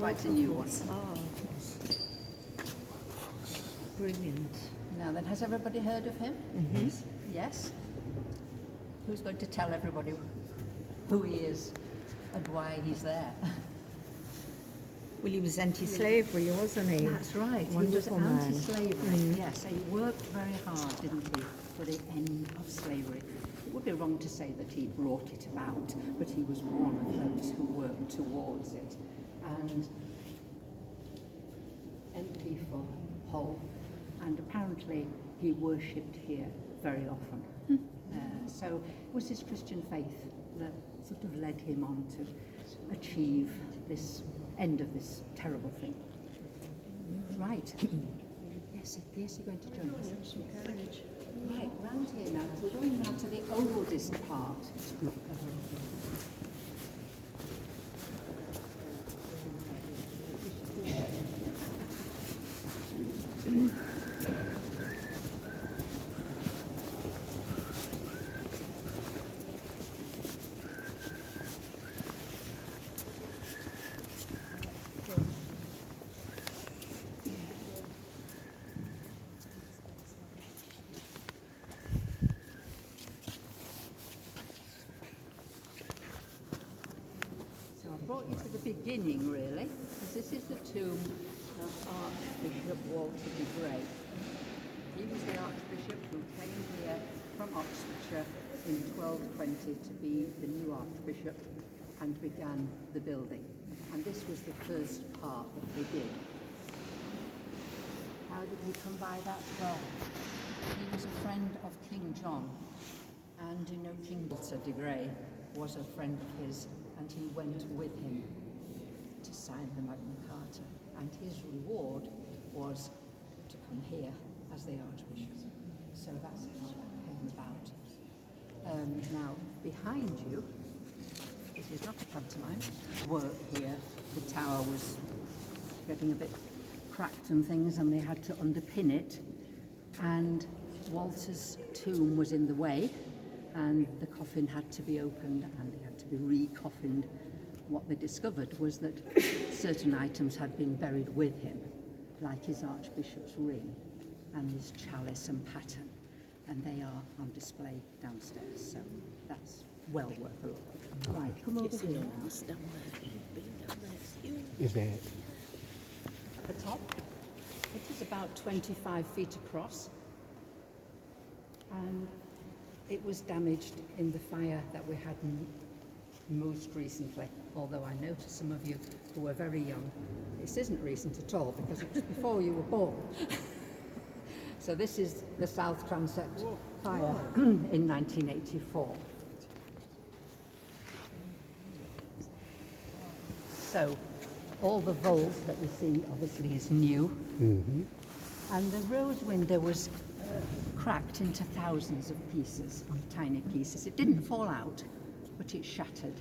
quite a new one. Oh, brilliant. Now then, has everybody heard of him? Mm-hmm. Yes? Who's going to tell everybody who he is and why he's there? Well, he was anti-slavery, wasn't he? That's right. Wonderful he was man. anti-slavery. Yes, he worked very hard, didn't he, for the end of slavery. It would be wrong to say that he brought it about, but he was one of those who worked towards it. And MP for Hull, and apparently he worshipped here very often. So it was his Christian faith that sort of led him on to achieve this end of this terrible thing. Right. Yes, you're going to join us. Right, round here now. We're going now to the oldest part. Brought you to the beginning, really, because this is the tomb of Archbishop Walter de Grey. He was the Archbishop who came here from Oxfordshire in 1220 to be the new Archbishop and began the building. And this was the first part that they did. How did he come by that? Well, he was a friend of King John, and you know King Walter de Grey was a friend of his, and he went with him to sign the Magna Carta, and his reward was to come here as the Archbishop. So that's how that came about. Now, behind you, this is not a pantomime, work here. The tower was getting a bit cracked and things, and they had to underpin it, and Walter's tomb was in the way, and the coffin had to be opened and it had to be re-coffined. What they discovered was that certain items had been buried with him, like his Archbishop's ring and his chalice and pattern, and they are on display downstairs, so that's well worth a look. Right, come over here now. Is there? At the top, it is about 25 feet across, and it was damaged in the fire that we had most recently, although I know to some of you who are very young, this isn't recent at all because it was before you were born. So this is the South Transept fire in 1984. So all the vault that we see obviously is new, and the rose window was cracked into thousands of pieces, tiny pieces. It didn't fall out, but it shattered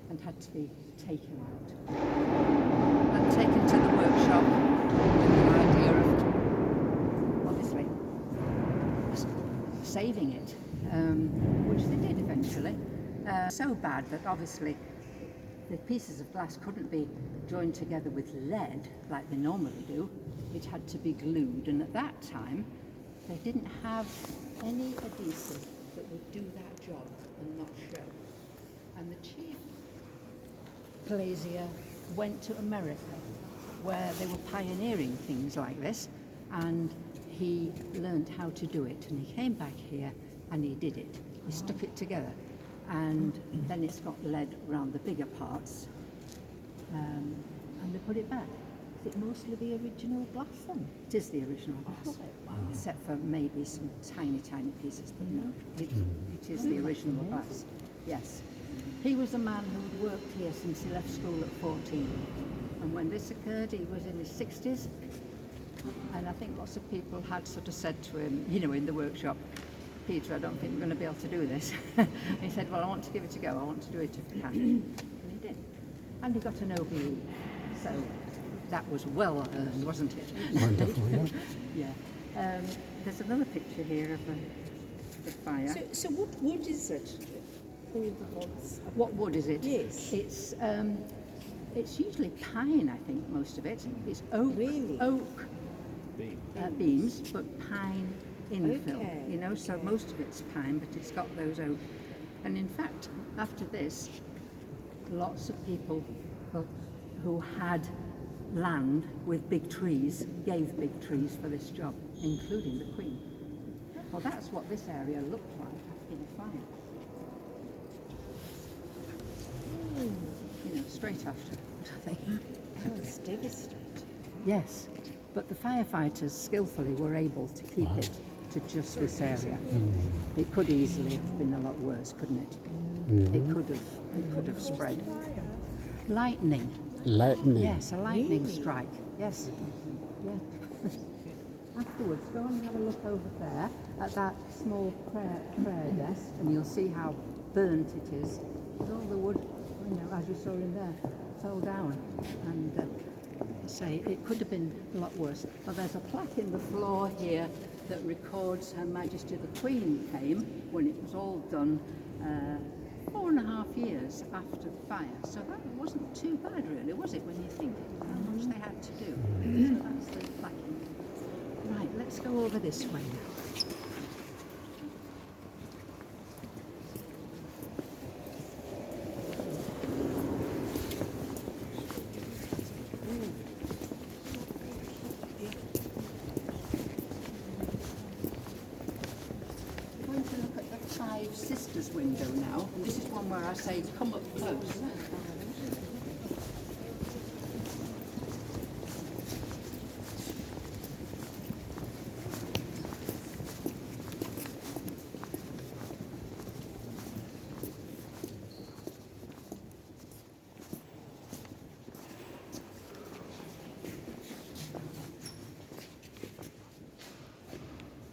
and had to be taken out and taken to the workshop with the idea of obviously saving it, which they did eventually. So bad that obviously the pieces of glass couldn't be joined together with lead like they normally do. It had to be glued, and at that time they didn't have any adhesive that would do that job and not show. And the chief glazier went to America, where they were pioneering things like this, and he learned how to do it. And he came back here and he did it. He stuck it together, and then it's got lead around the bigger parts, and they put it back. Is it mostly the original glass then? It is the original glass, except for maybe some tiny, tiny pieces, but no, it is the original glass, yes. He was a man who had worked here since he left school at 14, and when this occurred he was in his 60s, and I think lots of people had sort of said to him, you know, in the workshop, Peter, I don't think we're going to be able to do this. He said, well, I want to give it a go, I want to do it if I can, and he did. And he got an OBE, so that was well earned, wasn't it? Wonderful, yeah. Yeah. There's another picture here of the fire. So what wood is it? All the woods. What wood is it? Yes. It's It's usually pine, I think, most of it. It's oak, Really? oak beams, but pine infill. Okay, You know, so most of it's pine, but it's got those oak. And in fact, after this, lots of people who had land with big trees gave big trees for this job, including the Queen. Well, that's what this area looked like after the fire. You know, straight after, I think. Oh, it's devastating. Yes, but the firefighters skillfully were able to keep it to just this area. It could easily have been a lot worse, couldn't it? It could have spread. Lightning. Lightning. Yes, a lightning strike. Yes. Yeah. Afterwards, go and have a look over there at that small prayer desk, and you'll see how burnt it is. With all the wood, you know, as you saw in there, fell down. And say it could have been a lot worse. But there's a plaque in the floor here that records Her Majesty the Queen came when it was all done 4.5 years after the fire. So that wasn't too bad, really, was it, when you think how much they had to do? So that's the plaque. Right, let's go over this way now. We're going to look at the Five Sisters window now. This is one where I say come up close.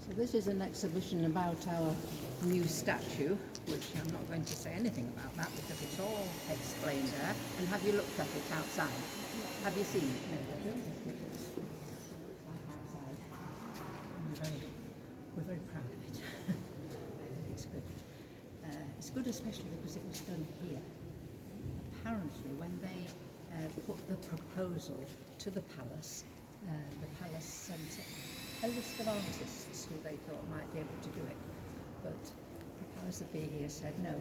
So this is an exhibition about our new statue, which I'm not going to say anything about that because it's all explained there. And have you looked at it outside? Have you seen it? We're very proud of it. It's good. It's good especially because it was done here. Apparently when they put the proposal to the palace sent a list of artists who they thought might be able to do it. But the powers that be here said, no,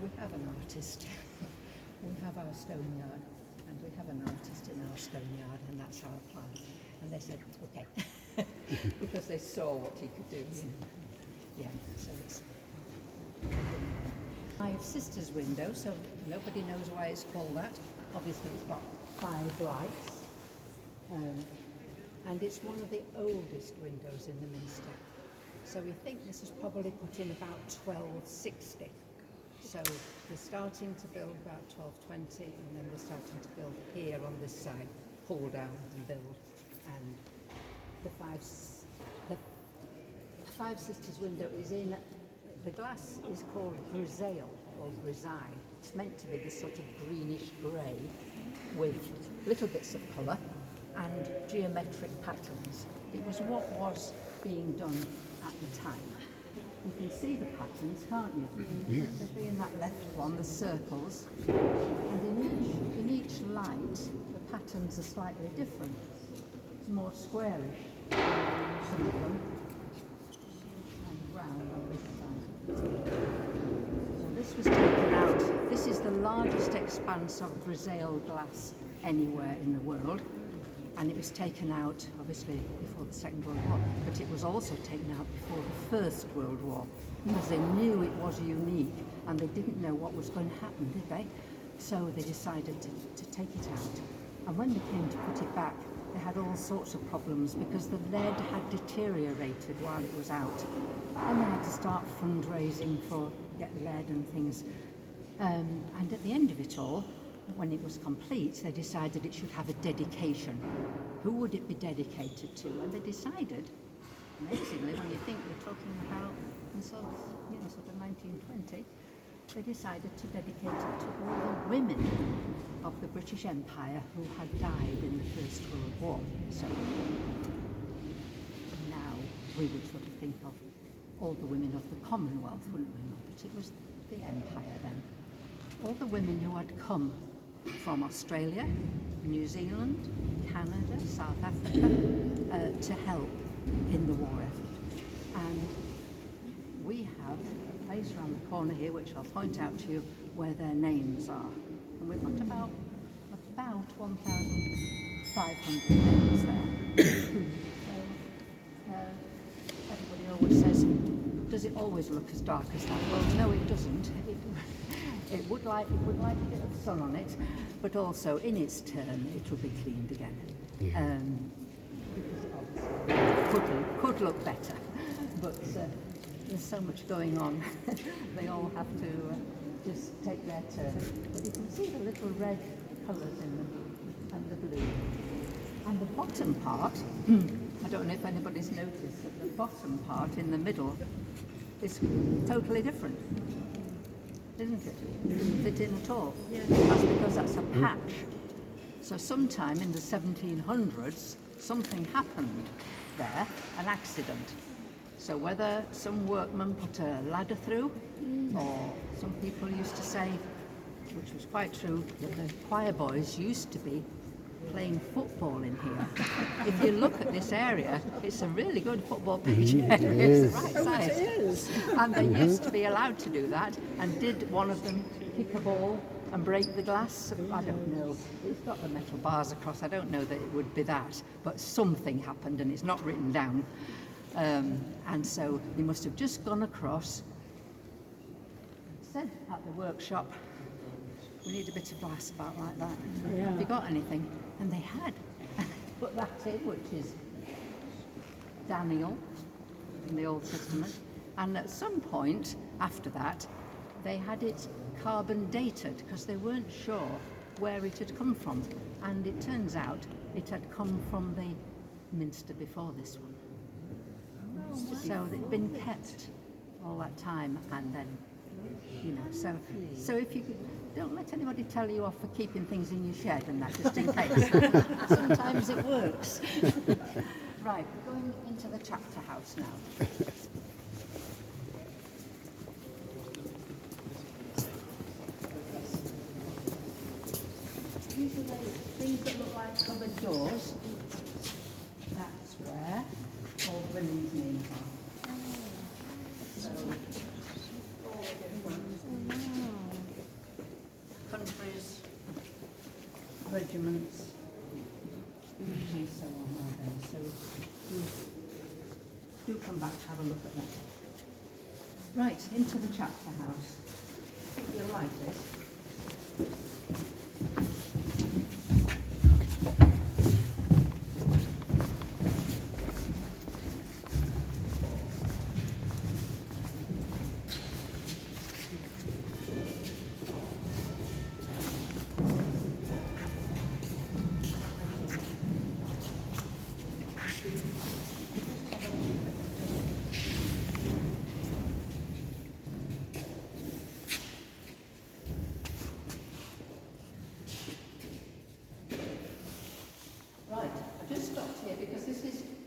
we have an artist. We have our stone yard, and we have an artist in our stone yard, and that's our plan. And they said, okay, because they saw what he could do. Yeah, so it's Five Sisters window, so nobody knows why it's called that. Obviously it's got 5 lights. And it's one of the oldest windows in the Minster. So we think this was probably put in about 1260. So they're starting to build about 1220, and then they're starting to build here on this side, pull down and build. And the Five Sisters window is in, the glass is called grisaille or grisaille. It's meant to be this sort of greenish grey with little bits of colour and geometric patterns. It was what was being done at the time. You can see the patterns, can't you? Especially in that left one, the circles. And in each light, the patterns are slightly different. It's more squarish, some of them, and round on this side. So this was taken out. This is the largest expanse of grisaille glass anywhere in the world. And it was taken out, obviously, before the Second World War, but it was also taken out before the First World War, because they knew it was unique, and they didn't know what was going to happen, did they? So they decided to take it out. And when they came to put it back, they had all sorts of problems, because the lead had deteriorated while it was out. And they had to start fundraising for get lead and things. And at the end of it all, when it was complete, they decided it should have a dedication. Who would it be dedicated to? And they decided, amazingly, when you think we're talking about sort of 1920, they decided to dedicate it to all the women of the British Empire who had died in the First World War. So now we would sort of think of all the women of the Commonwealth, wouldn't we? But it was the Empire then. All the women who had come from Australia, New Zealand, Canada, South Africa, to help in the war effort. And we have a place around the corner here, which I'll point out to you, where their names are. And we've got about 1,500 names there. So, everybody always says, does it always look as dark as that? Well, no, it doesn't. It would like a bit of sun on it, but also in its turn it will be cleaned again. Yeah. Because it could look better, but there's so much going on. They all have to just take their turn. But you can see the little red colours in them and the blue. And the bottom part, I don't know if anybody's noticed that the bottom part in the middle is totally different. Isn't it? It doesn't fit in at all. Yeah. That's because that's a patch. So sometime in the 1700s, something happened there, an accident. So whether some workman put a ladder through, or some people used to say, which was quite true, that the choir boys used to be playing football in here. If you look at this area, it's a really good football pitch area. It's the right size. It is. And they used to be allowed to do that. And did one of them kick a ball and break the glass? I don't know. It's got the metal bars across. I don't know that it would be that. But something happened and it's not written down. And so they must have just gone across, said at the workshop, we need a bit of glass about like that. Yeah. Have you got anything? And they had. Put that in, which is Daniel in the Old Testament. And at some point after that, they had it carbon dated because they weren't sure where it had come from. And it turns out it had come from the Minster before this one. So it'd been kept all that time, and then, you know, so if you don't let anybody tell you off for keeping things in your shed and that, just in case. Sometimes it works. Right, we're going into the chapter house now. These are the things that look like cupboard doors. That's where all the women's names are. So, all the different countries, regiments, and so on are there. So do come back to have a look at that. Right, into the chapter house. I think you'll like this.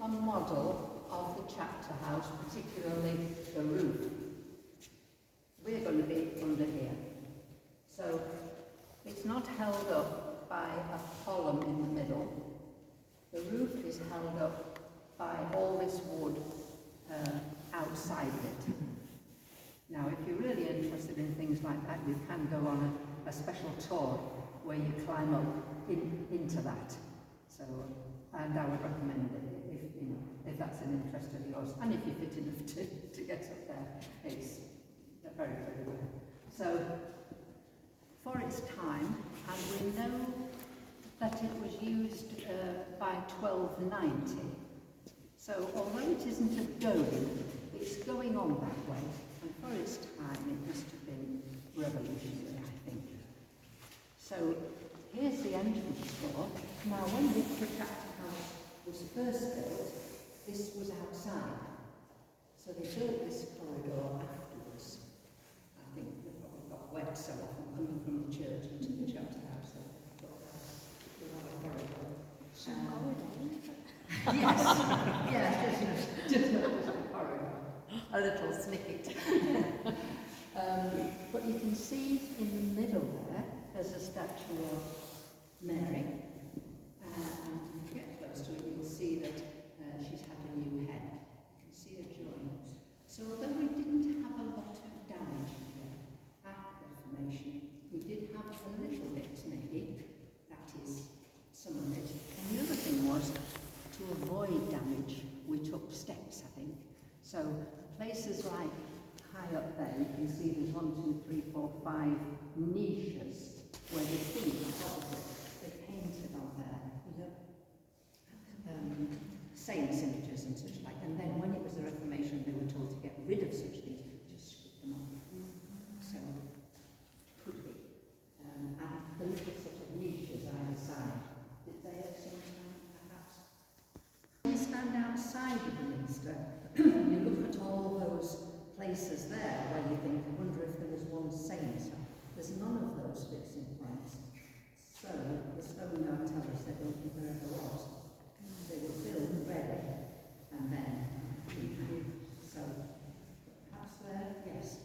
A model of the chapter house, particularly the roof. We're going to be under here. So it's not held up by a column in the middle. The roof is held up by all this wood outside of it. Now, if you're really interested in things like that, you can go on a special tour where you climb up into that. So, and I would recommend it if that's an interest of yours, and if you're fit enough to get up there. It's very, very good. So, for its time, and we know that it was used by 1290. So, although it isn't a dome, it's going on that way, and for its time it must have been revolutionary, I think. So, here's the entrance door. Now, when the chapter house was first built, this was outside. So they built this corridor afterwards. I think they probably got wet so often coming from the church into the chapter house. Yes, just a corridor, a little snippet. But you can see in the middle there, there's a statue of Mary. And if you get close to it, you'll see that she's had a new head. You can see a joint. So although we didn't have a lot of damage here at Reformation, we did have a little bit maybe. That is some of it. And the other thing was, to avoid damage, we took steps, I think. So places like high up there, you can see there's 1, 2, 3, 4, 5 niches where the feet they painted on there. Saints images and such like. And then when it was the Reformation, they were told to get rid of such things, just strip them off. So, could be. And the little sort of niches either side, did they at some time, perhaps? When you stand outside of the minster, you look at all those places there where you think, I wonder if there was one saint. There's none of those bits in place. So, the stone now tell us they don't think there ever was. They were built ready and then improved. So, perhaps there, yes.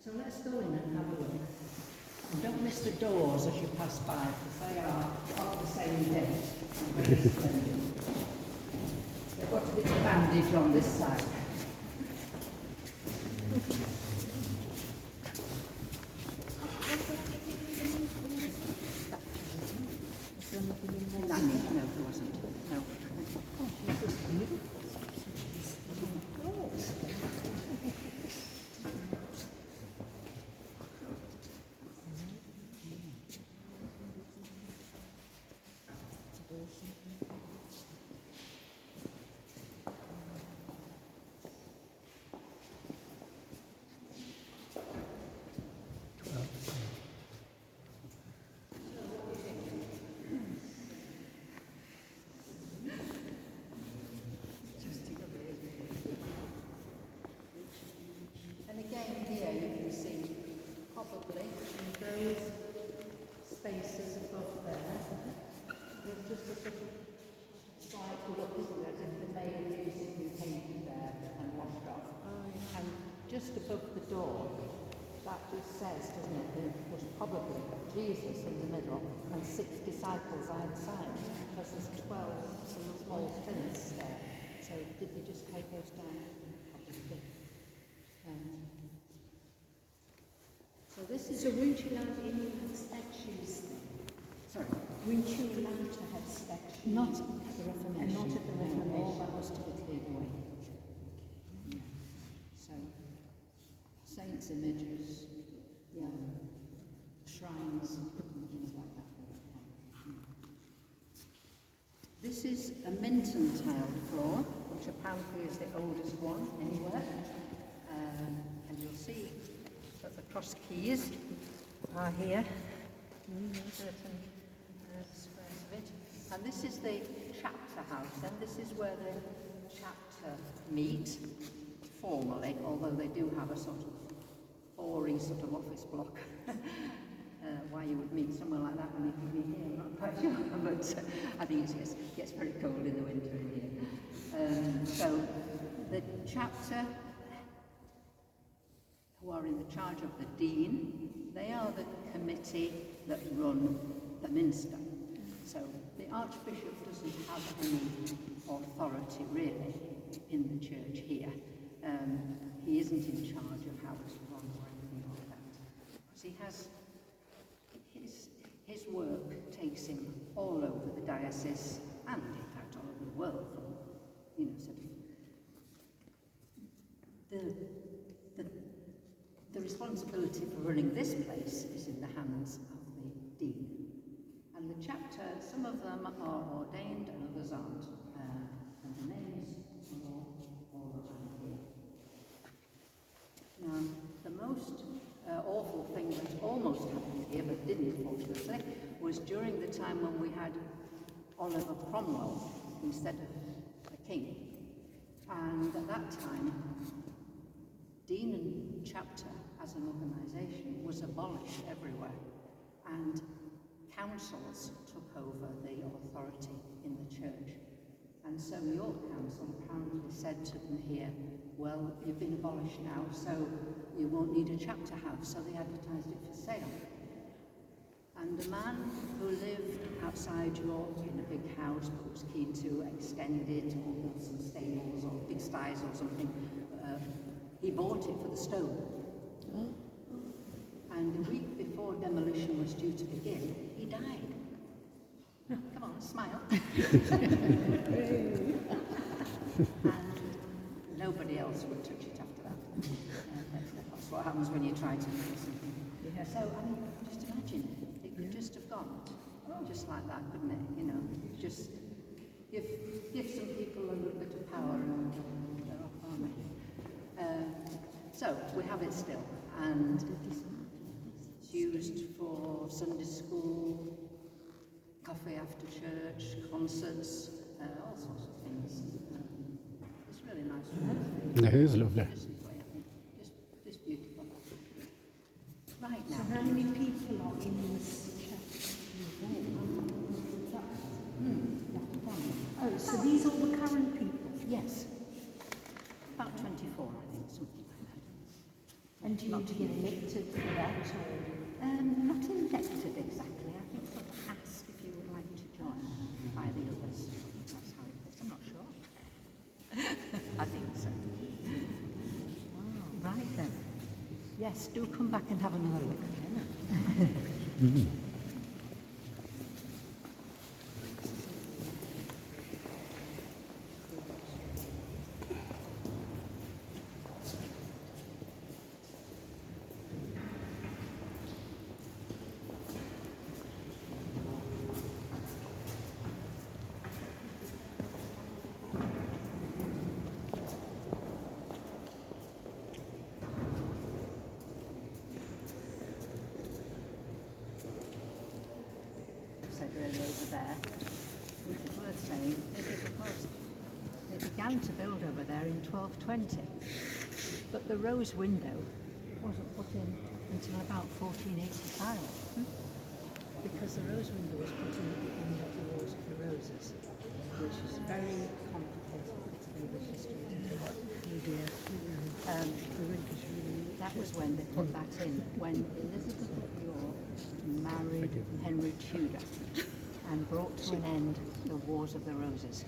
So let's go in and have a look. And don't miss the doors as you pass by, because they are of the same date. They've got a bit of bandage on this side. No, there wasn't. No. And again here you can see probably in those spaces above there, there's just a sort of slight look, isn't there, as if the mail recently painted there and washed off. And just above the door, that just says, doesn't it, there was probably Jesus in the middle and 6 disciples either side, because there's 12 small plinths there. So did they just take those down? Obviously. So this is So weren't you allowed any have statues then? sorry, Weren't you allowed to have statues? not at the Reformation. And not at the No, Reformation. all that was to be cleared away. Yeah. So saints' images, shrines, and things like that. This is a Minton tiled floor, which apparently is the oldest one anywhere. And you'll see that the cross keys are here. Certain squares of it. And this is the chapter house, and this is where the chapter meet formally, although they do have a sort of boring sort of office block. Why you would meet somewhere like that when you could be here, I'm not quite sure, but I think it gets very cold in the winter in here. So the chapter, who are in the charge of the dean, they are the committee that run the minster. So the archbishop doesn't have any authority really in the church here. He isn't in charge of how it's run or anything like that. Because he has his work takes him all over the diocese and in fact all over the world. Sort of the responsibility for running this place is in the hands of the dean. And the chapter, some of them are ordained and others aren't. And the names are all around here. Now, the most awful thing that almost happened here, but didn't fortunately, was during the time when we had Oliver Cromwell instead of a king. And at that time, Dean and Chapter as an organisation was abolished everywhere, and councils took over the authority in the church. And so York Council apparently said to them here, well, you've been abolished now, so you won't need a chapter house, so they advertised it for sale. And the man who lived outside York in a big house but was keen to extend it or build some stables or big styes or something, he bought it for the stone. And a week before demolition was due to begin, he died. Come on, smile. And nobody else would touch it after that. That's what happens when you try to do something. Yeah. So, I mean, just imagine, it could just have gone just like that, couldn't it? You know, just give some people a little bit of power and they're off, aren't they? So, we have it still, and it's used for Sunday school, coffee after church, concerts, all sorts of things. It's really nice. It is lovely. Just beautiful. Right So now. how many people are in this church? Oh, so these are all the current people? Yes. About 24, I think, something like that. And do you get elected for that or? Not elected exactly. I think sort of asked if you would like to join by the others. That's how it is. I'm not sure. I think so. Right then. Yes, do come back and have another look. Said really over there, which is worth saying, they began to build over there in 1220, but the rose window wasn't put in until about 1485, because the rose window was put in at the end of the Wars of the Roses, which is very complicated to do with history. That was when they put that in, when Elizabeth of York married Henry Tudor and brought to an end the Wars of the Roses.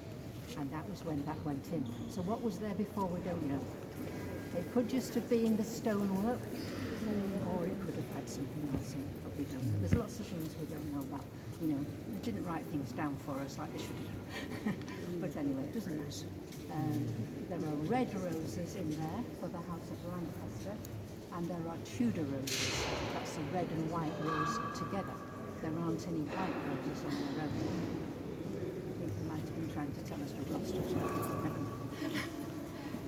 And that was when that went in. So what was there before, we don't know. It could just have been the stonework, or it could have had something else in it, but we don't know. There's lots of things we don't know about. You know, they didn't write things down for us like they should have. But anyway, it doesn't matter. There are red roses in there for the House of Lancaster, and there are Tudor roses. That's the red and white rose together. There aren't any white roses on the road. I think they might have been trying to tell us we've lost it.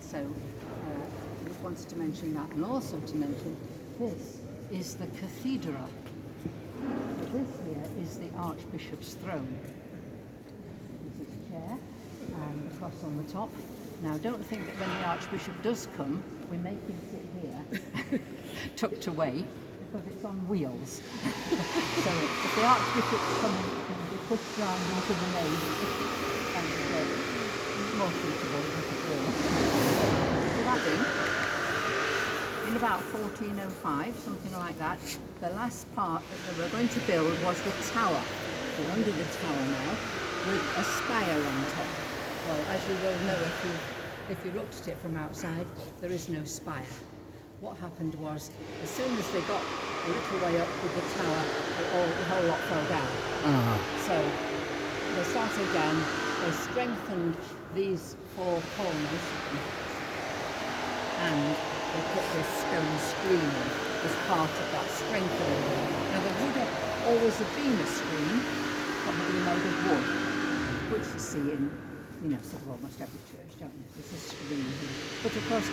So, I just wanted to mention that, and also to mention this is the cathedral. This here is the Archbishop's throne. This is his chair, and the cross on the top. Now, don't think that when the Archbishop does come, we make him sit here, tucked away, because it's on wheels. So if the Archbishop's coming, it can be pushed round into the nave, and it's more suitable with the wheel. So that in about 1405, something like that, the last part that they were going to build was the tower. We're under the tower now, with a spire on top. Well, as you will know if you looked at it from outside, there is no spire. What happened was, as soon as they got a little way up with the tower, the whole lot fell down. So they started again, they strengthened these four corners, and they put this stone screen in as part of that strengthening. Now there would have always have been a screen, probably made of wood, which you see in, sort of almost every church, don't you? There's a screen here. But of course,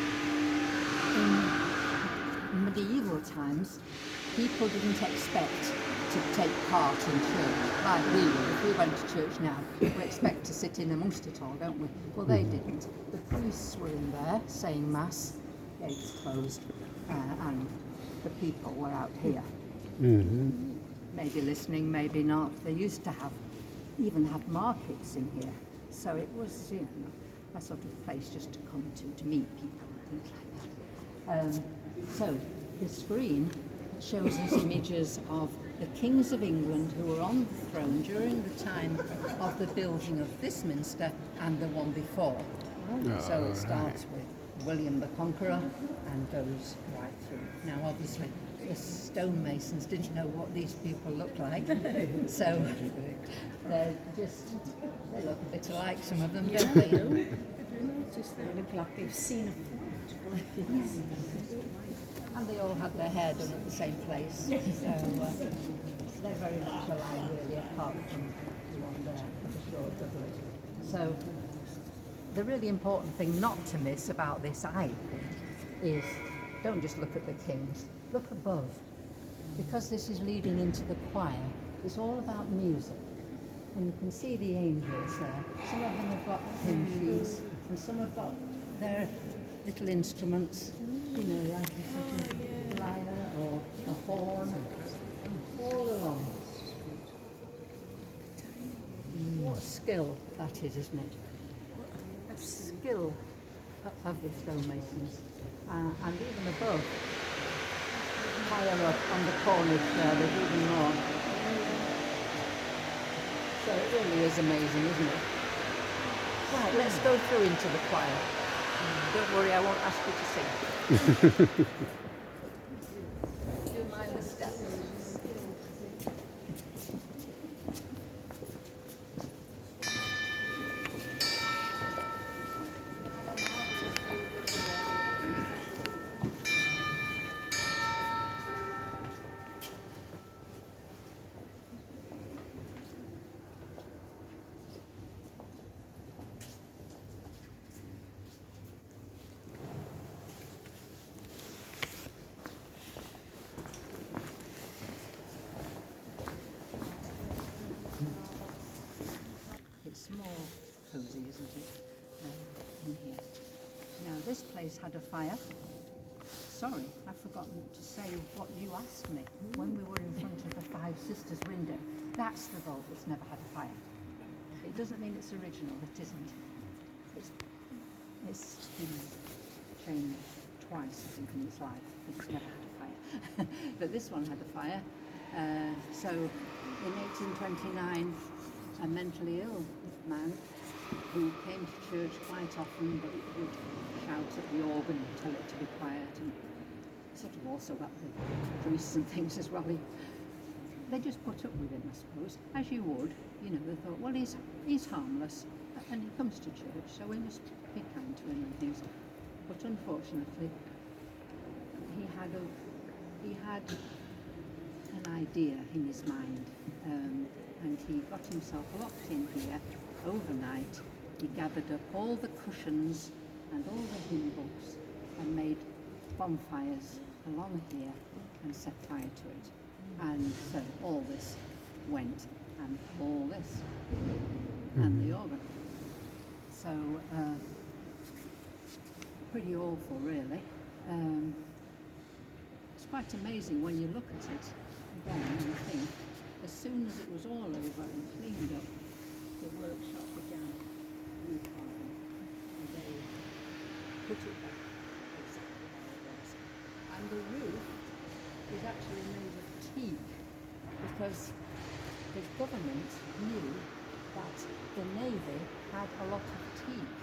in medieval times, people didn't expect to take part in church like we would. If we went to church now, we expect to sit in amongst it all, don't we? Well, they didn't. The priests were in there saying mass, gates closed, and the people were out here. Maybe listening, maybe not. They used to even have markets in here. So it was, a sort of place just to come to meet people and things like that. So the screen shows us images of the kings of England who were on the throne during the time of the building of this minster and the one before. So it starts with William the Conqueror and goes right through. Now, obviously, the stonemasons didn't know what these people looked like, so they look a bit alike, some of them, don't they? They look like they've seen a And they all had their hair done at the same place, so they're very much alike, really, apart from the one there, the short doublet. So the really important thing not to miss about this, I think, is don't just look at the kings, look above. Because this is leading into the choir, it's all about music. And you can see the angels there. Some of them have got hymn sheets, and some have got their little instruments, you know, like a lyre or a horn, all along. What skill that is, isn't it? A skill of the stonemasons. And even above, higher up on the cornice there, there's even more. So it really is amazing, isn't it? Right, let's go through into the choir. Don't worry, I won't ask you to sing. Do mind the steps. It's more cosy, isn't it, in here. Now, this place had a fire. Sorry, I've forgotten to say what you asked me when we were in front of the Five Sisters window. That's the vault that's never had a fire. It doesn't mean it's original, it isn't. It's been changed twice, I think, in its life, but it's never had a fire. But this one had a fire. So in 1829, a mentally ill man who came to church quite often but would shout at the organ and tell it to be quiet, and sort of also at the priests and things as well. They just put up with him, I suppose, as you would. You know, they thought, well, he's harmless and he comes to church, so we must be kind to him and things. But unfortunately, he had an idea in his mind. And he got himself locked in here overnight. He gathered up all the cushions and all the hymn books and made bonfires along here and set fire to it. And so all this went, and all this, and the organ. So, pretty awful, really. It's quite amazing when you look at it again and you think, as soon as it was all over and cleaned up, the workshop began recarving, and they put it back exactly how it was. And the roof is actually made of teak, because the government knew that the Navy had a lot of teak.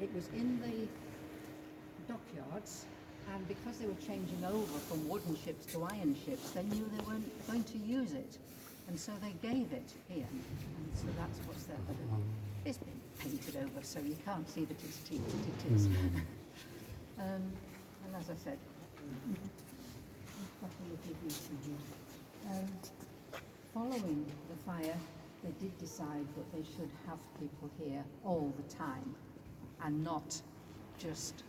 It was in the dockyards, and because they were changing over from wooden ships to iron ships, they knew they weren't going to use it. And so they gave it here. And so that's what's there. But it's been painted over, so you can't see that it's teak, but it is. And as I said, following the fire, they did decide that they should have people here all the time and not just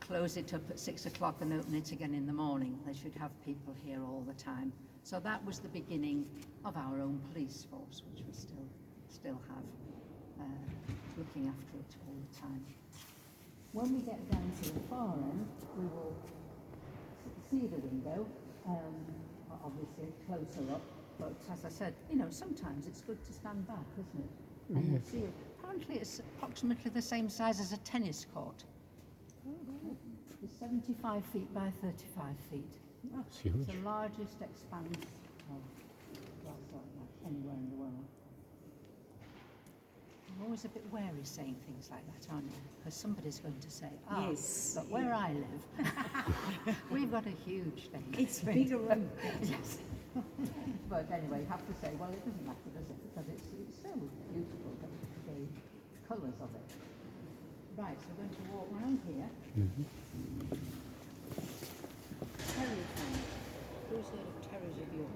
close it up at 6 o'clock and open it again in the morning. They should have people here all the time. So that was the beginning of our own police force, which we still have, looking after it all the time. When we get down to the far end, we will see the window, obviously closer up, but as I said, you know, sometimes it's good to stand back, isn't it? And you see it. Apparently it's approximately the same size as a tennis court. It's 75 feet by 35 feet. It's huge. It's the largest expanse of glass like that anywhere in the world. I'm always a bit wary saying things like that, aren't you? Because somebody's going to say, Yes. but where I live, we've got a huge thing. It's bigger and Yes. But anyway, you have to say, well, it doesn't matter, does it? Because it's so beautiful, the colours of it. Right, so we're going to walk round here. Terrier fan. Who's heard of terriers of York?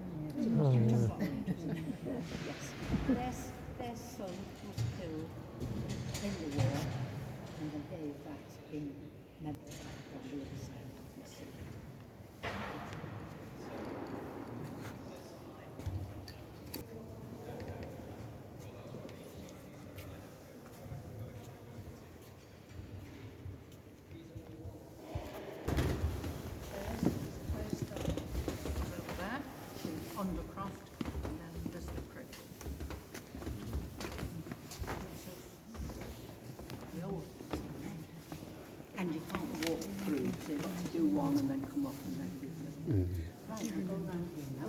Yes. Their son was killed in the war, and they gave that in Medford on the other side of the sea. First over there, to Undercroft, and then there's the crypt. The old, and you can't walk through, so you've got to do one and then come up and then do the other. Right, I'll go round here now.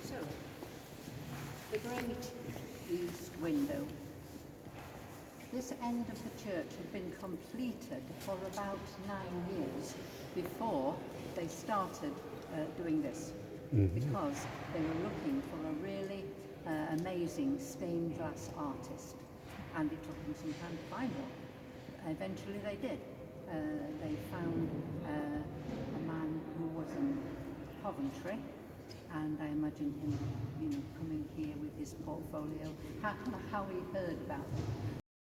So, the great east window. This end of the church had been completed for about 9 years before they started doing this, because they were looking for a really amazing stained glass artist, and it took them some time to find one. Eventually they did. They found a man who was in Coventry, and I imagine him, coming here with his portfolio. How he heard about it.